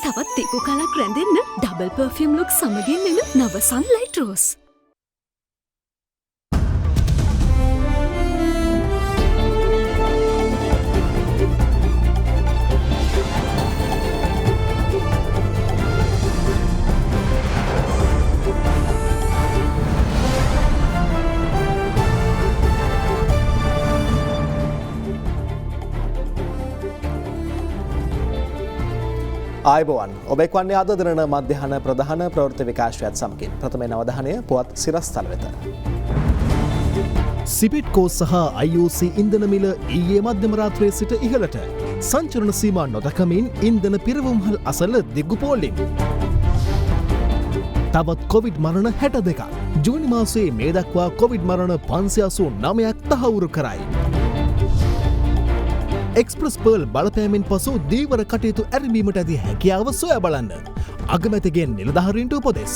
තවත් තිකු කලක් රැඳෙන්න double perfume look සමගින් එන නව සන්ලයිට් රෝස්. ආයුබෝවන් ඔබ එක්වන්නේ අද දින මධ්‍යහන ප්‍රධාන ප්‍රවෘත්ති විකාශයත් සමගින් ප්‍රථමයෙන් අවධානය පුවත් සිරස්තල වෙත. සිපෙට්කෝ සහ IOC ඉන්ධන මිල ඊයේ මධ්‍යම රාත්‍රියේ සිට ඉහළට. සංචරණ සීමා නොදකමින් ඉන්ධන පිරවුම්හල් අසල දිගු පෝලිම්. තවත් කොවිඩ් මරණ 62ක්. ජූනි මාසයේ මේ දක්වා කොවිඩ් මරණ 589ක් තහවුරු කරයි. එක්ස්ප්‍රස් පර්ල් බලපෑමෙන් පසු දීවර කටයුතු ඇරඹීමට ඇති හැකියාව සොයා බලන්න. අගමැතිගෙන් නිලධාරීන්ට උපදෙස්.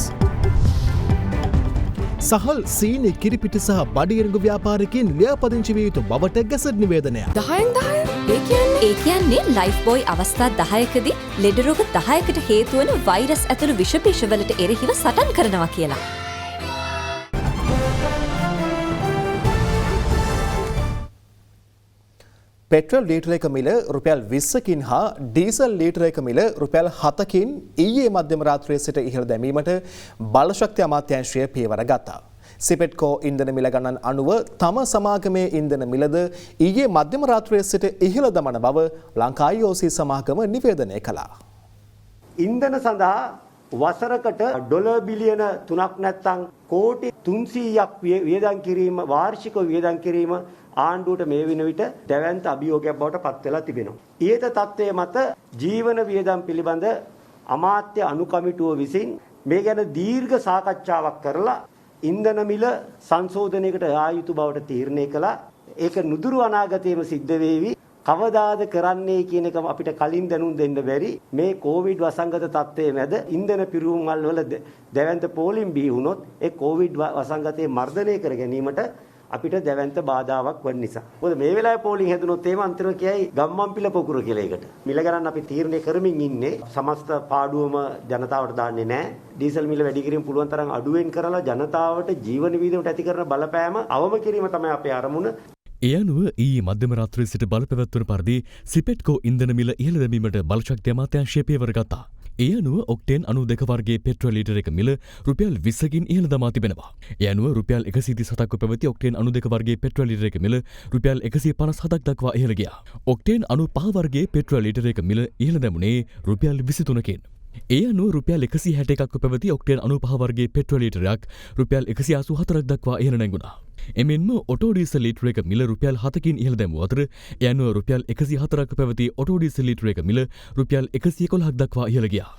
සහල් සීනි කිරිපිටි සහ බඩියරඟු ව්‍යාපාරිකයින් ලියාපදිංචි විය යුතු බවට ගැසට් නිවේදනය. 10 ඒ කියන්නේ ලයිෆ් බෝයි අවස්ථා 10කදී ලෙඩ රෝග 10කට හේතු වන වෛරස් ඇතුළු විෂ බීජවලට එරෙහිව සටන් කරනවා කියලා. පෙට්‍රල් ලීටර එක මිල රුපියල් 20කින් හා ඩීසල් ලීටර එක මිල රුපියල් 7කින් ඊයේ මධ්‍යම රාත්‍රියේ සිට ඉහළ දැමීමට බලශක්ති අමාත්‍යාංශය පියවර ගත්තා. සිපෙට්කෝ ඉන්ධන මිල ගණන් අනුව තම සමාගමේ ඉන්ධන මිලද ඊයේ මධ්‍යම රාත්‍රියේ සිට ඉහළ දමන බව ලංකා IOC සමාගම නිවේදනය කළා. ඉන්ධන සඳහා වසරකට ඩොලර් බිලියන 3ක් නැත්නම් කෝටි 300ක් වියදම් කිරීම වාර්ෂිකව වියදම් කිරීම ආණ්ඩුවට මේ වෙන විට දැවැන්ත අභියෝගයක් බවට පත් වෙලා තිබෙනවා. ඊට තත්ත්වයේ මත ජීවන වියදම් පිළිබඳ අමාත්‍ය අනුකමිටුව විසින් මේ ගැන දීර්ඝ සාකච්ඡාවක් කරලා ඉන්ධන මිල සංශෝධනයකට ආ යුතු බවට තීරණය කළා. ඒක නුදුරු අනාගතයේම සිද්ධ වේවි. කවදාද කරන්නේ කියන එක අපිට කලින් දැනුම් දෙන්න බැරි. මේ කොවිඩ් වසංගත තත්ත්වයේ මැද ඉන්ධන පිරවුම් වල දැවැන්ත පෝලිම් බිහි වුණොත් ඒ කොවිඩ් වසංගතය මර්ධනය කර ගැනීමට අපිට දැවැන්ත බාධාවක් වන නිසා. මොකද මේ වෙලාවේ පෝලිං හැදුනොත් එහෙම අන්තිම කියයි ගම්මන්පිල පොකුර කියලා එකට. මිල ගණන් අපි තීරණය කරමින් ඉන්නේ. සමස්ත පාඩුවම ජනතාවට දාන්නේ නැහැ. ඩීසල් මිල වැඩි කිරීම පුළුවන් තරම් අඩුවෙන් කරලා ජනතාවට ජීවන වියදමට ඇති කරන බලපෑම අවම කිරීම තමයි අපේ අරමුණ. ඒ අනුව ඊයේ මධ්‍යම රාත්‍රියේ සිට බලපැවැත්වන පරිදි සිපෙට්කෝ ඉන්ධන මිල ඉහළ දැමීමට බලශක්ති අමාත්‍යාංශය පියවර ගත්තා. ඒ අනුව ඔක්ටේන් 92 වර්ගයේ පෙට්‍රල් ලීටර එක මිල රුපියල් 20කින් ඉහළ දමා තිබෙනවා. ඒ අනුව රුපියල් 137ක් පැවති ඔක්ටේන් 92 වර්ගයේ පෙට්‍රල් ලීටර එක මිල රුපියල් 157ක් දක්වා ඉහළ ගියා. ඔක්ටේන් 95 වර්ගයේ පෙට්‍රල් ලීටර එක මිල ඉහළ දැමුනේ රුපියල් 23කින්. ඒ අනුව රුපියල් 161ක් පැවති ඔක්ටේන් 95 වර්ගයේ පෙට්‍රල් ලීටරයක් රුපියල් 184ක් දක්වා ඉහළ නැංගුණා. එමෙන්ම ඔටෝ ඩීසල් ලීටර එක මිල රුපියල් 7කින් ඉහළ දැමුව අතර ඒ අනුව රුපියල් 104ක පැවති ඔටෝ ඩීසල් ලීටර එක මිල රුපියල් 111ක් දක්වා ඉහළ ගියා.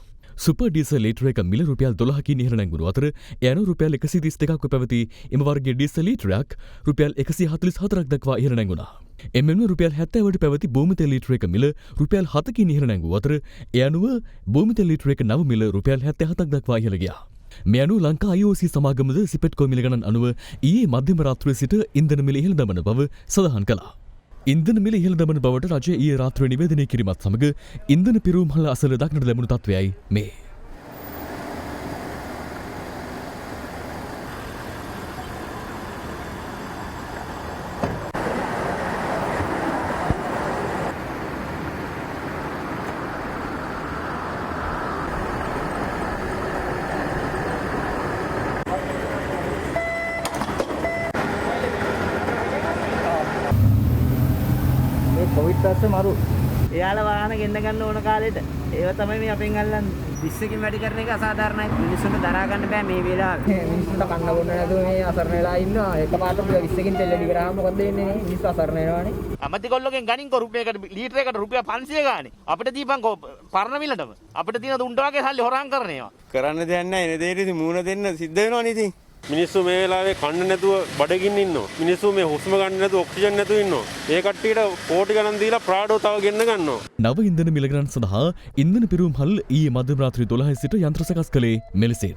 සුපර් ඩීසල් ලීටර එක මිල රුපියල් 12කින් ඉහළ නැංගුණු අතර ඒ අනුව රුපියල් 132ක පැවති එම වර්ගයේ ඩීසල් ලීටරයක් රුපියල් 144ක් දක්වා ඉහළ නැංගුණා. එමෙන්ම රුපියල් 70ට පැවති භූමි තෙල් ලීටර එක මිල රුපියල් 7කින් ඉහළ නැංගුව අතර ඒ අනුව භූමි තෙල් ලීටර එක නව මිල රුපියල් 77ක් දක්වා ඉහළ ගියා. මේ අනුව ලංකා IOC සමාගමද සිපෙට්කෝ මිල ගණන් අනුව ඊයේ මධ්‍යම රාත්‍රියේ සිට ඉන්ධන මිල ඉහළ දමන බව සඳහන් කළා. ඉන්ධන මිල ඉහළ දමන බවට රජය ඊයේ රාත්‍රියේ නිවේදනය කිරීමත් සමග ඉන්ධන පිරවුම්හල අසල දක්නට ලැබුණු තත්ත්වයයි මේ. මරු එයාලා වාහන ගෙන්න ගන්න ඕන කාලෙට ඒව තමයි මේ අපෙන් අල්ලන්නේ 20කින් වැඩි කරන එක අසාධාරණයි මිනිස්සුන්ට දරා ගන්න බෑ මේ වෙලාවේ මිනිස්සුන්ට කන්න බොන්න නැතුව මේ අසරණ වෙලා ඉන්නවා එකපාරට 20කින් තෙල් වැඩි කරාම මොකද වෙන්නේ මිනිස්සු අසරණ වෙනවානේ අමතිකොල්ලෝගෙන් ගණින්කො රුපියලකට ලීටරයකට රුපියල් 500 ගානේ අපිට දීපන්කො පරණ මිලටම අපිට තියෙන දුන්ට වගේ සල්ලි හොරාම් කරන ඒවා කරන්න දෙයක් නැහැ නේ දෙයට මූණ දෙන්න සිද්ධ වෙනවනේ ඉතින් මිනිස්සු මේ වෙලාවේ කන්න නැතුව බඩගින්න ඉන්නවා. මිනිස්සු මේ හුස්ම ගන්න නැතුව ඔක්සිජන් නැතුව ඉන්නවා. ඒ කට්ටියට කෝටි ගණන් දීලා ප්‍රාඩෝ තව ගෙන්න ගන්නවා. නව ඉන්ධන මිල ගණන් සඳහා ඉන්ධන පිරවුම්හල් ඊයේ මධ්‍යම රාත්‍රී 12 සිට යන්ත්‍ර සකස් කළේ මෙලෙසින්.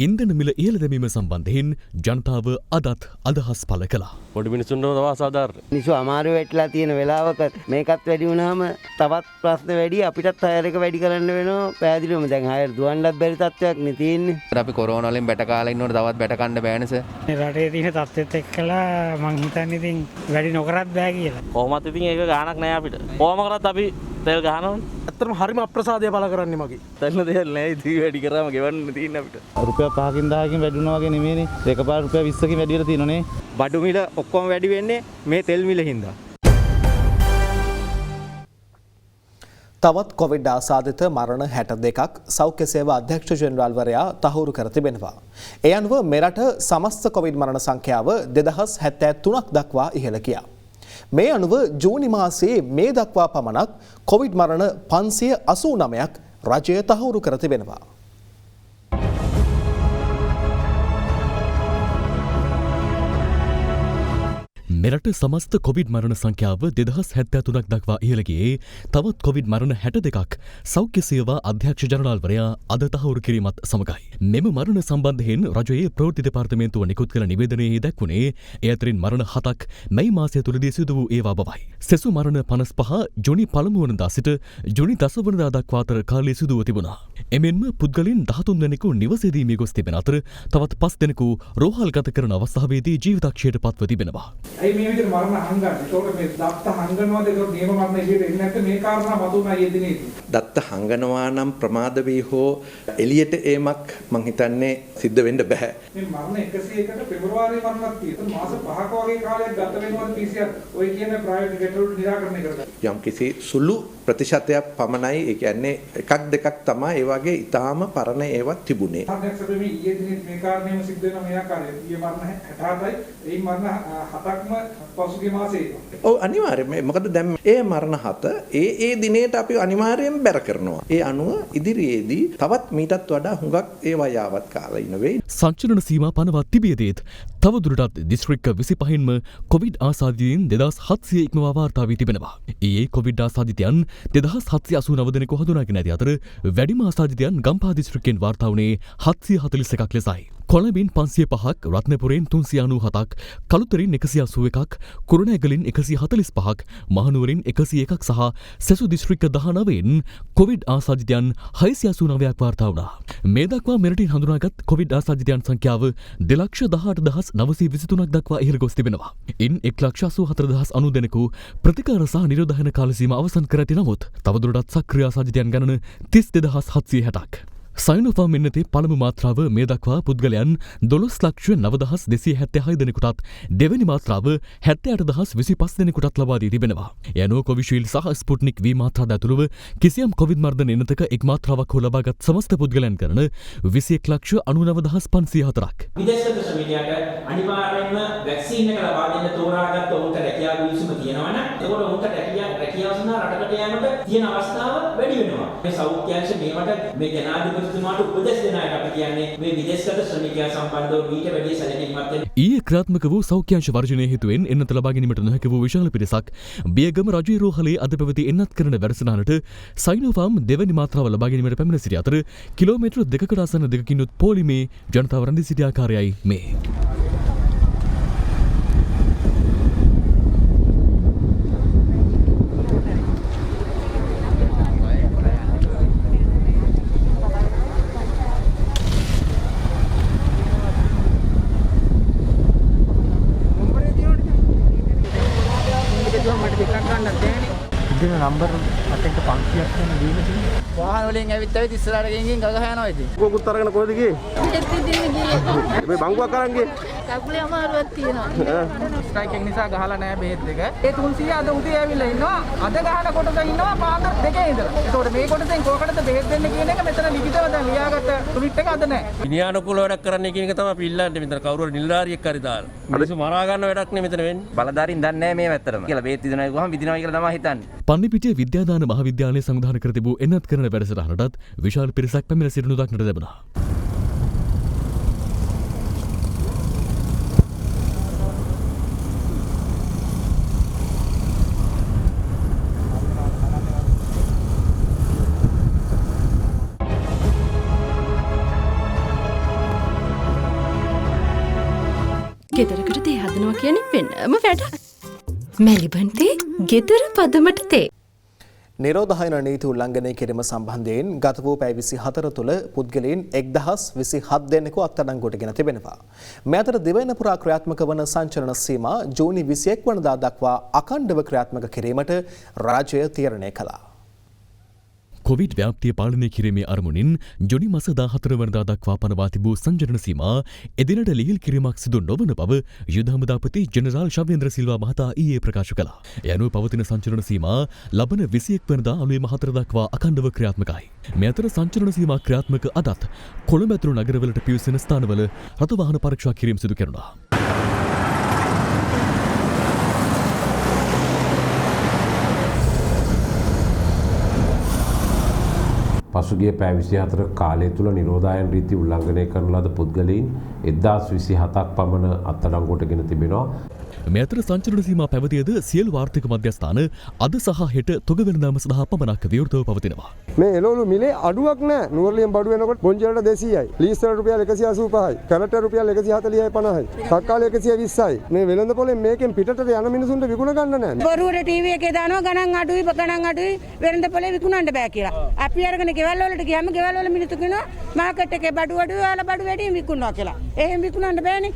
ඉන්ධන මිල ඉහළ දැමීම සම්බන්ධයෙන් ජනතාව අදත් අදහස් පළ කළා. පොඩි මිනිස්සුන්ට තව අසාධාරණ. මිනිස්සු අමාරු වෙట్లా තියෙන වෙලාවක මේකත් වැඩි වුණාම තවත් ප්‍රශ්න වැඩි අපිටත් හයර් එක වැඩි කරන්න වෙනවා. පැහැදිලිවම දැන් හයර් දුවන්නත් බැරි තත්ත්වයක් නේ තියෙන්නේ. අපි කොරෝනා වලින් බැට කාලා ඉන්නකොට තවත් බැට කන්න බෑනේ සර්. මේ රටේ තියෙන තත්ත්වෙත් එක්කලා මං හිතන්නේ ඉතින් වැඩි නොකරත් බෑ කියලා. කොහොමත් ඉතින් ඒක ගාණක් නෑ අපිට. කොහොම කරත් අපි තෙල් ගහනවනේ. ඇත්තටම හරිම අප්‍රසාදය බල කරන්නේ මගේ. තැන්න දෙයක් නෑ ඉතින් වැඩි කරාම ගෙවන්න තියෙන්නේ අපිට. රුපියල් 5කින් 10කින් වැඩි වුණා වගේ නෙමෙයිනේ. එකපාර රුපියල් 20කින් වැඩි වෙලා තියෙනනේ. බඩු මිල ඔක්කොම වැඩි වෙන්නේ මේ තෙල් මිල හින්දා. තවත් කොවිඩ් ආසාදිත මරණ 62ක් සෞඛ්‍ය සේවා අධ්‍යක්ෂ ජෙනරාල්වරයා තහවුරු කර තිබෙනවා. ඒ අනුව මෙරට සමස්ත කොවිඩ් මරණ සංඛ්‍යාව 2073ක් දක්වා ඉහළ ගියා. මේ අනුව ජූනි මාසයේ මේ දක්වා පමණක් කොවිඩ් මරණ 589ක් රජය තහවුරු කර තිබෙනවා. මෙරට සමස්ත කොවිඩ් මරණ සංඛ්‍යාව 2073ක් දක්වා ඉහළ ගියේ තවත් කොවිඩ් මරණ 62ක් සෞඛ්‍ය සේවා අධ්‍යක්ෂ ජනරාල්වරයා අද තහවුරු කිරීමත් සමගයි. මෙම මරණ සම්බන්ධයෙන් රජයේ ප්‍රවෘත්ති දෙපාර්තමේන්තුව නිකුත් කළ නිවේදනයේ දැක්වුණේ එය අතරින් මරණ 7ක් මැයි මාසය තුලදී සිදු වූ ඒවා බවයි. සෙසු මරණ 55 ජුනි 1 වනදා සිට ජුනි 10 වනදා දක්වා අතර කාලයේ සිදුව තිබුණා. එමෙන්ම පුද්ගලයන් 13 දෙනෙකු නිවසේදී මිය ගොස් තිබෙන අතර තවත් 5 දෙනෙකු රෝහල්ගත කරන අවස්ථාවේදී ජීවිතක්ෂයට පත්ව තිබෙනවා. මේ විදිහට මරණ හංගන්නේ. ඒකෝට මේ දත්ත හංගනවාද ඒක නියම මරණ එළියට එන්නේ නැත්නම් මේ කාරණා මතුවනා යෙදිනේදී. දත්ත හංගනවා නම් ප්‍රමාද වේ හෝ එළියට ඒමක් මං හිතන්නේ සිද්ධ වෙන්න බෑ. මේ මරණ 101කට පෙබරවාරි මරණක් තියෙනවා. මාස 5ක වගේ කාලයක් ගත වෙනවද PCR ඔය කියන ප්‍රායෝගික ගැටලු නිරාකරණය කරලා. යම් කිසි සුළු ප්‍රතිශතයක් පමණයි. ඒ කියන්නේ එකක් දෙකක් තමයි ඒ වගේ ඊටාම පරණ ඒවා තිබුණේ. අධ්‍යක්ෂ මේ ඊයේ දිනේ මේ කාරණේම සිද්ධ වෙන මේ ආකාරයට ඊයේ මරණ 68යි ඒ මරණ 7ක්ම පසුගිය මාසේ. ඔව් අනිවාර්යයෙන්ම මොකද දැන් ඒ මරණ 7 ඒ දිනේට අපි අනිවාර්යයෙන් බැර කරනවා. ඒ අනුව ඉදිරියේදී තවත් මීටත් වඩා හුඟක් ඒවා යාවත් කාලා ඉන වෙයි. සංචලන සීමා පනවත් තිබියදීත් තවදුරටත් දිස්ත්‍රික්ක 25න්ම කොවිඩ් ආසාදිතයින් 2700 ඉක්මවා වාර්තා වී තිබෙනවා. ඊයේ කොවිඩ් ආසාදිතයන් 2789 දෙනෙකු හඳුනාගෙන ඇති අතර වැඩිම ආසාදිතයන් ගම්පහ දිස්ත්‍රික්කයෙන් වාර්තා වුණේ 741ක් ලෙසයි. කොළඹින් 505ක්, රත්නපුරෙන් 397ක්, කළුතරින් 181ක්, කුරුණෑගලින් 145ක්, මහනුවරින් 101ක් සහ සෙසු දිස්ත්‍රික්ක 19න් කොවිඩ් ආසාදිතයන් 689ක් වාර්තා වුණා. මේ දක්වා මෙරටින් හඳුනාගත් කොවිඩ් ආසාදිතයන් සංඛ්‍යාව 2,18,923ක් දක්වා ඉහළ ගොස් තිබෙනවා. ඉන් 1,84,090 දෙනෙකු ප්‍රතිකාර සහ නිරෝධායන කාල සීමා අවසන් කර ඇති නමුත් තවදුරටත් සක්‍රිය ආසාදිතයන් ගණන 32,760ක්. සයිනෝෆාම් එන්නතේ පළමු මාත්‍රාව මේ දක්වා පුද්ගලයන් 12,09,276 දෙනෙකුටත් දෙවැනි මාත්‍රාව 78,025 දෙනෙකුටත් ලබා දී තිබෙනවා. යනෝ කොවිශීල්ඩ් සහ ස්පුට්නික් V මාත්‍රා ඇතුළුව කිසියම් කොවිඩ් මර්ධන එන්නතක එක් මාත්‍රාවක් හෝ ලබාගත් සමස්ත පුද්ගලයන් කරන 21,99,504ක්. විදේශගත ශ්‍රමිකයාට අනිවාර්යයෙන්ම වැක්සින් එක ලබා දෙන්න තෝරාගත්ත උන්ට රැකියාව විසුම තියෙනවනම් ඒකට උන්ට රැකියාව සඳහා රටකට යාමට තියෙන අවස්ථාව වැඩි වෙනවා. මේ සෞඛ්‍ය අංශ මේවට මේ ජනාධිපති උපදෙස් දෙන අයට අපි කියන්නේ මේ විදේශගත ශ්‍රමිකයා සම්බන්ධව ඊට වැඩි සැලකිලිමත් වෙන්න. ඊයේ ක්‍රියාත්මක වූ සෞඛ්‍යාංශ වර්ජනය හේතුවෙන් එන්නත ලබා ගැනීමට නොහැකි වූ විශාල පිරිසක් බියගම රජයේ රෝහලේ අද පැවති එන්නත් කරන වැඩසටහනට සයිනෝෆාම් දෙවැනි මාත්‍රාව ලබා ගැනීමට පැමිණ සිටි අතර කිලෝමීටර් 2කට ආසන්න දෙකකිනුත් පොලිමේ ජනතාව රැඳී සිටි ආකාරයයි මේ. නම්බර් අතෙන්ට 500ක් වෙන දීලා තියෙනවා. වාහන වලින් ඇවිත් ඉස්සරහට ගෙන්ගෙන් ගගහ යනවා ඉතින්. කොකුත් අරගෙන කොහෙද ගියේ? මේ බංගුවක් අරන් ගියේ. කකුලේ අමාරුවක් තියෙනවා. ස්ට්‍රයික් එක නිසා ගහලා නැහැ බෙහෙත් දෙක. ඒ 300 අද උදේ ඇවිල්ලා ඉන්නවා. අද ගහන කොටස ඉන්නවා පාන්දර 2 ඉඳලා. ඒතකොට මේ කොටසෙන් කොකටද බෙහෙත් දෙන්න කියන එක මෙතන ලිඛිතව දැන් ලියාගත්ත ට්වීට් එක අද නැහැ. විනයානුකූල වැඩක් කරන්න කියන එක තමයි අපි ඉල්ලන්නේ. මෙතන කවුරු හරි නිලධාරියෙක් හරි දාලා. මිනිස්සු මරා ගන්න වැඩක් නේ මෙතන වෙන්නේ. බලධාරීන් දන්නේ නැහැ මේ වැත්තරම. කියලා බෙහෙත් විදිනවා ගහම විදිනවා කියලා තමයි හිතන්නේ. පන්නිපිටිය විද්‍යාදාන මහාවිද්‍යාලය සංවිධානය කර තිබූ එන්නත් කරන වැඩසටහනටත් විශාල පිරිසක් පැමිණ සිටිනු දක්නට ලැබුණා. ගෙදරකට තේ හදනවා කියන්නේ වෙනම වැඩක්. මැලිබන්තේ ගෙදර පදමට තේ. නිරෝධායන නීති උල්ලංඝනය කිරීම සම්බන්ධයෙන් ගත වූ පැය 24 තුළ පුද්ගලයන් 1027 දෙනෙකු අත්අඩංගුවට ගෙන තිබෙනවා. මේ අතර දිවයින පුරා ක්‍රියාත්මක වන සංචලන සීමා ජූනි 21 වනදා දක්වා අඛණ්ඩව ක්‍රියාත්මක කිරීමට රාජ්‍යය තීරණය කළා. කොවිඩ් ව්‍යාප්තිය පාලනය කිරීමේ අරමුණින් ජුනි මාස 14 වනදා දක්වා පනවා තිබූ සංචලන සීමා එදිනට ලිහිල් කිරීමක් සිදු නොවන බව යුද හමුදාපති ජෙනරාල් ශව්‍යේන්ද්‍ර සිල්වා මහතා ඊයේ ප්‍රකාශ කළා. ඒ අනුව පවතින සංචලන සීමා ලබන 21 වනදා අලුයම 4 දක්වා අඛණ්ඩව ක්‍රියාත්මකයි. මේ අතර සංචලන සීමා ක්‍රියාත්මක අදත් කොළඹ ඇතුළු නගරවලට පිවිසෙන ස්ථානවල රථ වාහන පරීක්ෂා කිරීම සිදු කෙරුණා. පසුගිය පැය 24 කාලය තුළ නිරෝධායන රීති උල්ලංඝනය කරන ලද පුද්ගලයන් 1027ක් පමණ අත්අඩංගුවට ගෙන තිබෙනවා. මේ අතර සංචලන සීමා පැවතියද සියලු ආර්ථික මධ්‍යස්ථාන අද සහ හෙට තොග වෙළඳාම සඳහා පමණක් විවෘතව පවතිනවා. මේ එළවලු මිලේ අඩුවක් නැහැ. නුවරලියෙන් බඩු වෙනකොට බොන්ජලට 200යි. ලීස් වලට රුපියල් 185යි. කැරට් රුපියල් 140යි 50යි. තක්කාලි 120යි. මේ වෙළඳ පොලෙන් මේකෙන් පිටට යන මිනිසුන්ට විකුණ ගන්න නැහැ. බොරුවට ටීවී එකේ දානවා ගණන් අඩුයි වෙළඳ පොලේ විකුණන්න බෑ කියලා. අපි අරගෙන ගෙවල් වලට ගියාම ගෙවල් වල මිනිස්සු කියනවා මාකට් එකේ බඩු අඩුයි ඔයාලා බඩු වැඩියෙන් විකුණනවා කියලා. එහෙම විකුණන්න බෑනේ.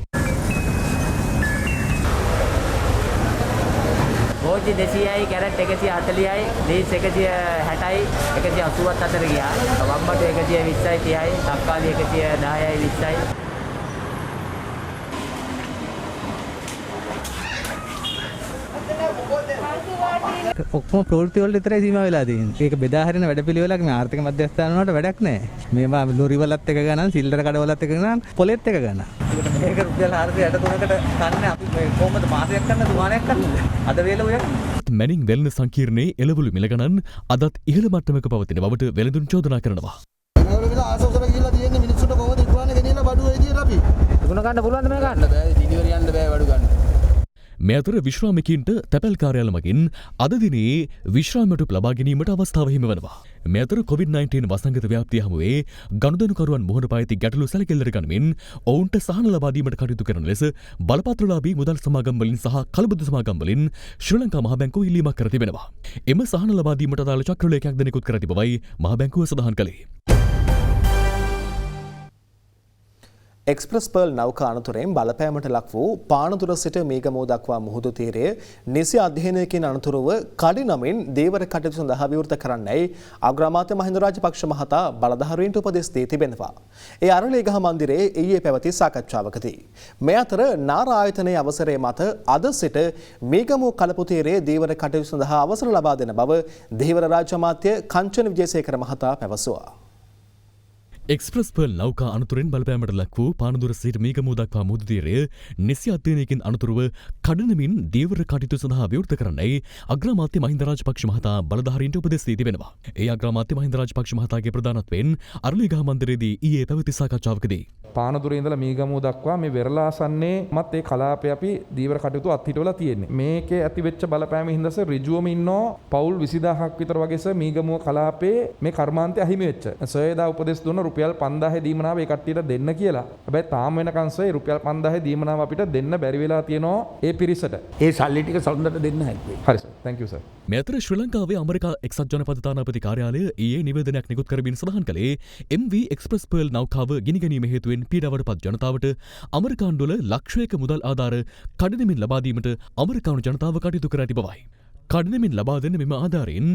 බෝජි 200යි කැරට් 140යි ලීස් 160යි 180ත් අතර ගියා. වම්බටු 120යි 30යි තක්කාලි 110යි 20යි. ඔක්කොම ප්‍රවෘත්ති වලට විතරයි සීමා වෙලා තියෙන්නේ. ඒක බෙදා හරින වැඩපිළිවෙලක් මේ ආර්ථික මධ්‍යස්ථාන වලට වැඩක් නැහැ. මේවා ලොරි වලත් එක ගණන්, සිල්ලර කඩ වලත් එක ගණන්, පොලෙත් එක ගණන්. මේක රුපියල් 463කට කන්නේ අපි කොහොමද මාසයක් කරන්න දුමානයක් කරන්නද? අද වේල ඔය මැනින් වෙළඳ සංකීර්ණයේ එළවලු මිල ගණන් අදත් ඉහළ මට්ටමක පවතින බවට වෙළඳුන් චෝදනා කරනවා. එළවලු මිල ආසෝසර ගිහිල්ලා තියෙන්නේ මිනිස්සුන්ට කොහොමද ඉක්වන්නේ ගෙනියලා බඩු ඒ විදියට අපි. විකුණ ගන්න පුළුවන්ද මේ ගන්න? බෑ ඩිලිවරි යන්න බෑ බඩු ගන්න. මේ අතර විශ්‍රාමිකයින්ට තැපැල් කාර්යාල මගින් අද දිනේ විශ්‍රාමයට ලබා ගැනීමට අවස්ථාව හිමි වෙනවා. මේ අතර COVID-19 වසංගත ව්‍යාප්තිය හමුවේ ගනුදෙනුකරුවන් මුහුණ පා ඇති ගැටලු සැලකිල්ලට ගනිමින් ඔවුන්ට සහන ලබා දීමට කටයුතු කරන ලෙස බලපත්‍රලාභී මුදල් සමාගම් වලින් සහ කලබුදු සමාගම් වලින් ශ්‍රී ලංකා මහ බැංකුව ඉල්ලීමක් කර තිබෙනවා. එම සහන ලබා දීමට අදාළ චක්‍රලේඛයක් ද නිකුත් කර ඇති බවයි මහ බැංකුව සඳහන් කළේ. එක්ස්ප්‍රස් පර්ල් නෞකා අනතුරෙන් බලපෑමට ලක් වූ පානදුර සිට මීගමෝ දක්වා මුහුදු තීරය නිසි අධ්‍යයනයකින් අනතුරුව කඩිනමින් දේවර කටයුතු සඳහා විවෘත කරන්නයි අග්‍රාමාත්‍ය මහින්ද රාජපක්ෂ මහතා බලධාරීන්ට උපදෙස් දී තිබෙනවා. ඒ අරලියගහ මන්දිරයේ ඊයේ පැවති සාකච්ඡාවකදී මේ අතර නාර ආයතනයේ අවසරය මත අද සිට මීගමෝ කලපු තීරයේ දේවර කටයුතු සඳහා අවසර ලබා දෙන බව දේවර රාජ්‍ය අමාත්‍ය කංචන විජේසේකර මහතා පැවසුවා. එක්ස්ප්‍රස් පර්ල් නෞකා අනතුරෙන් බලපෑමට ලක් වූ පානදුර සිට මීගමෝ දක්වා මුහුදු තීරය නිසි අධ්‍යයනයකින් අනතුරුව කඩනමින් දේවර කටයුතු සඳහා විවෘත කරන්නයි අග්‍රාමාත්‍ය මහින්ද රාජපක්ෂ මහතා බලධාරීන්ට උපදෙස් දී තිබෙනවා. ඒ අග්‍රාමාත්‍ය මහින්ද රාජපක්ෂ මහතාගේ ප්‍රධානත්වයෙන් අරලියගහ මන්දිරයේදී ඊයේ පැවති සාකච්ඡාවකදී පානදුරේ ඉඳලා මීගමෝ දක්වා මේ වෙරළාසන්නේ මත් ඒ කලාපේ අපි දීවර කටයුතු අත්හිටවලා තියෙන්නේ. මේකේ ඇති වෙච්ච බලපෑම හින්දාස ඍජුවම ඉන්නෝ පවුල් 20000ක් විතර වගේ සර් මීගමෝ කලාපේ මේ කර්මාන්තය අහිමි වෙච්ච. සර් එදා උපදෙස් දුන්න රුපියල් 5000 දීමනාව ඒ කට්ටියට දෙන්න කියලා. හැබැයි තාම වෙනකන් සර් රුපියල් 5000 දීමනාව අපිට දෙන්න බැරි වෙලා තියෙනවා ඒ පිරිසට. ඒ සල්ලි ටික සඳට දෙන්න හැකියි. හරි සර්. thank you sir. මේ අතර ශ්‍රී ලංකාවේ ඇමරිකා එක්සත් ජනපද තානාපති කාර්යාලය ඊයේ නිවේදනයක් නිකුත් කරමින් සඳහන් කළේ MV එක්ස්ප්‍රස් පර්ල් නෞකාව ගිනිගැනීම හේතුවෙන් පීඩාවට පත් ජනතාවට අමරිකාණ්ඩුවල ලක්ෂයක මුදල් ආධාර කඩිනමින් ලබා දීමට අමරිකානු ජනතාව කටයුතු කර ඇති බවයි. කඩිනමින් ලබා දෙන මෙම ආධාරයෙන්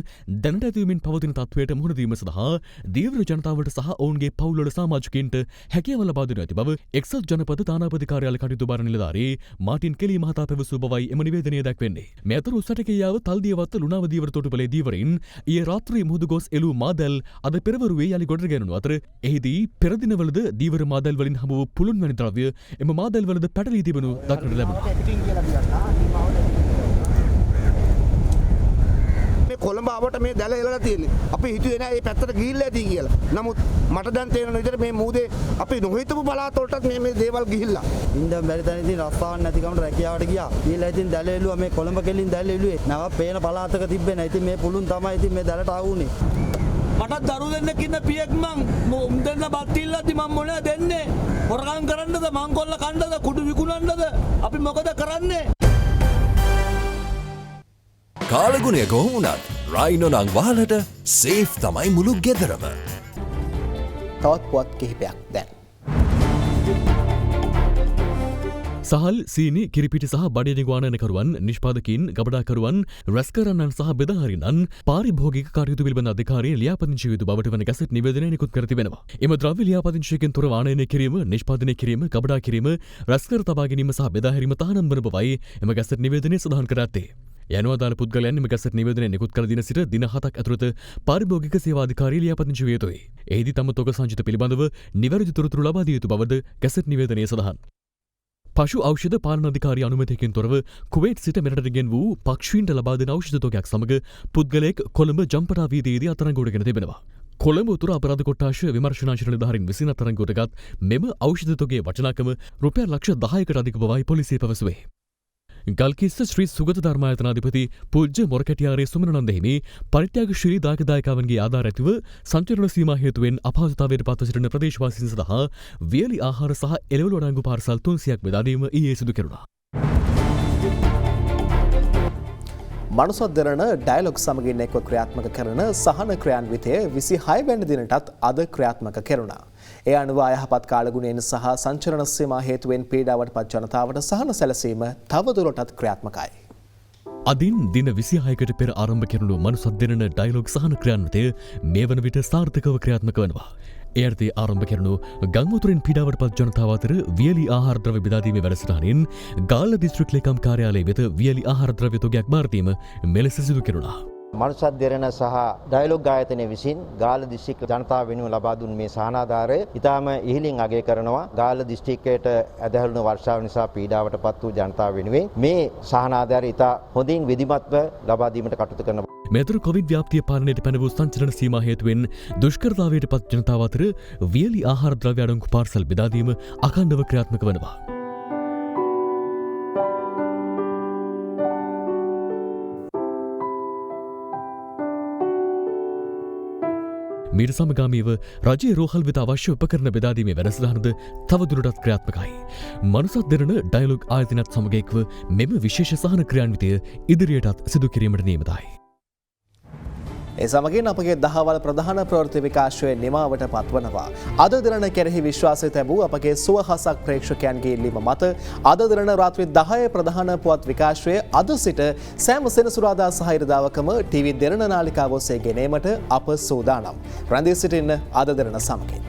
දැනට ඇතිවමින් පවතින තත්ත්වයට මුහුණ දීම සඳහා දීව්‍ර ජනතාවට සහ ඔවුන්ගේ පවුල්වල සමාජිකයින්ට හැකියාව ලබා දෙනු ඇති බව එක්සත් ජනපද තානාපති කාර්යාලය කටයුතු බාර නිලධාරී මාටින් කෙලී මහතා පැවසූ බවයි එම නිවේදනයේ දැක්වෙන්නේ. මේ අතර උසටකේයාව තල්දියවත්ත ලුණාව දීවර තොටුපළේ දීවරින් ඊයේ රාත්‍රී මුහුදු ගොස් එළූ මාදැල් අද පෙරවරුවේ යලි ගොඩ ගැනුණු අතර එහිදී පෙර දිනවලද දීවර මාදැල් වලින් හමු වූ පුළුන් වැනි ද්‍රව්‍ය එම මාදැල් වලද පැටලී තිබෙනු දක්නට ලැබුණා. කොළඹ ආවට මේ දැල එලලා තියෙන්නේ. අපි හිතුවේ නෑ මේ පැත්තට ගිහිල්ලා ඇති කියලා. නමුත් මට දැන් තේරෙන විදිහට මේ මූදේ අපි නොහිතපු පළාත් වලටත් මේ දේවල් ගිහිල්ලා. ඉන්දම් බැරි තැන ඉතින් රස්සාවක් නැතිකමට රැකියාවට ගියා. ඊළඟ ඉතින් දැල එළුවා මේ කොළඹ කෙලින් දැල එළුවේ. නැව පේන පළාතක තිබ්බේ නැහැ. ඉතින් මේ පුළුන් තමයි ඉතින් මේ දැලට ආවුනේ. මට දරු දෙන්නෙක් ඉන්න පියෙක් මං දෙන්න බත් ඉල්ලද්දි මම මොනවද දෙන්නේ? හොරගම් කරන්නද මංකොල්ල කන්නද කුඩු විකුණන්නද අපි මොකද කරන්නේ? කාලගුණය කොහොමුණත් රයිනෝ නං වහලට සේෆ් තමයි මුළු ගෙදරම. තවත් පුවත් කිහිපයක් දැන්. සහල් සීනි කිරිපිටි සහ බඩේ නිගානනකරුවන් නිෂ්පාදකීන් ගබඩාකරුවන් රැස්කරන්නන් සහ බෙදාහරින්නන් පාරිභෝගික කටයුතු පිළිබඳ අධිකාරිය ලියාපදිංචි යුතු බවට වන ගැසට් නිවේදනය නිකුත් කර තිබෙනවා. එම ද්‍රව්‍ය ලියාපදිංචියකින් තොරව ආනයනය කිරීම, නිෂ්පාදනය කිරීම, ගබඩා කිරීම, රැස්කර තබා ගැනීම සහ බෙදාහැරීම තහනම් වන බවයි එම ගැසට් නිවේදනයේ සඳහන් කර ඇත්තේ. යනුව අදාළ පුද්ගලයන් එම ගැසට් නිවේදනය නිකුත් කර දින සිට දින 7ක් ඇතුළත පාරිභෝගික සේවා අධිකාරිය ලියාපදිංචි විය යුතුයි. එහිදී තම තොග සංචිත පිළිබඳව නිවැරදි තොරතුරු ලබා දිය යුතු බවද ගැසට් නිවේදනයේ සඳහන්. පශු ඖෂධ පාලන අධිකාරිය අනුමැතියකින් තොරව කුවේට් සිට මෙරටට ගෙන වූ පක්ෂීන්ට ලබා දෙන ඖෂධ තොගයක් සමග පුද්ගලයෙක් කොළඹ ජම්පටා වීදියේදී අත්අඩංගුවට ගෙන තිබෙනවා. කොළඹ උතුර අපරාධ කොට්ටාශ විමර්ශනාංශ නිලධාරීන් විසින් අත්අඩංගුවට ගත් මෙම ඖෂධ තොගේ වටිනාකම රුපියල් ලක්ෂ 10කට අධික බවයි පොලිසිය පැවසුවේ. ගල්කිස්ස ශ්‍රී සුගත ධර්මායතනාධිපති පූජ්‍ය මොරකැටියාරේ සුමනනන්ද හිමි පරිත්‍යාගශීලී දායකදායකයන්ගේ ආධාර ඇතිව සංචරණ සීමා හේතුවෙන් අපහසුතාවයට පත්ව සිටින ප්‍රදේශවාසීන් සඳහා වියලි ආහාර සහ එළවලු අඩංගු පාර්සල් 300ක් බෙදා දීම ඊයේ සිදු කෙරුණා. මනුසත් දෙරණ ඩයලොග් සමගින් එක්ව ක්‍රියාත්මක කරන සහන ක්‍රියාන්විතය 26 වැනි දිනටත් අද ක්‍රියාත්මක කෙරුණා. ඒ අනුව අයහපත් කාලගුණයෙන් සහ සංචරණ සීමා හේතුවෙන් පීඩාවට පත් ජනතාවට සහන සැලසීම තවදුරටත් ක්‍රියාත්මකයි. අදින් දින 26කට පෙර ආරම්භ කෙරුණු මනුසත් දෙරණ ඩයලොග් සහන ක්‍රියාන්විතය මේ වන විට සාර්ථකව ක්‍රියාත්මක වනවා. ඒ අර්ථයේ ආරම්භ කෙරුණු ගංවතුරින් පීඩාවට පත් ජනතාව අතර වියලි ආහාර ද්‍රව්‍ය බෙදා දීමේ වැඩසටහනින් ගාල්ල දිස්ත්‍රික් ලේකම් කාර්යාලය වෙත වියලි ආහාර ද්‍රව්‍ය තොගයක් බාර දීම මෙලෙස සිදු කෙරුණා. මනුසත් දෙරණ සහ ඩයලොග් ආයතනය විසින් ගාල්ල දිස්ත්‍රික් ජනතාව වෙනුවෙන් ලබා දුන් මේ සහනාධාරය ඉතාම ඉහළින් අගය කරනවා. ගාල්ල දිස්ත්‍රික්කයට ඇදහළුණු වර්ෂාව නිසා පීඩාවට පත් වූ ජනතාව වෙනුවෙන් මේ සහනාධාරය ඉතා හොඳින් විධිමත්ව ලබා දීමට කටයුතු කරනවා. මෙතර කොවිඩ් ව්‍යාප්තිය පාලනයට පැන වූ සංචලන සීමා හේතුවෙන් දුෂ්කරතාවයට පත් ජනතාව අතර වියලි ආහාර ද්‍රව්‍ය අඩංගු පාර්සල් බෙදා දීම අඛණ්ඩව ක්‍රියාත්මක වනවා. මීට සමගාමීව රජයේ රෝහල් වෙත අවශ්‍ය උපකරණ බෙදා දීමේ වැඩසටහනද තවදුරටත් ක්‍රියාත්මකයි. මනුසත් දෙරණ ඩයලොග් ආයතනයත් සමග එක්ව මෙම විශේෂ සහන ක්‍රියාන්විතය ඉදිරියටත් සිදු කිරීමට නියමිතයි. ඒ සමගින් අපගේ දහවල් ප්‍රධාන ප්‍රවෘත්ති විකාශය නිමාවට පත්වනවා. අද දින කෙරෙහි විශ්වාසය තැබූ අපගේ සුවහසක් ප්‍රේක්ෂකයන්ගේ ඉල්ලීම මත අද දින රාත්‍රී 10 ප්‍රධාන පුවත් විකාශය අද සිට සෑම සෙනසුරාදා සහ ඉරිදාවකම ටීවී දෙරණ නාලිකාව ඔස්සේ ගෙනීමට අප සූදානම්. රැඳී සිටින්න අද දින සමගින්.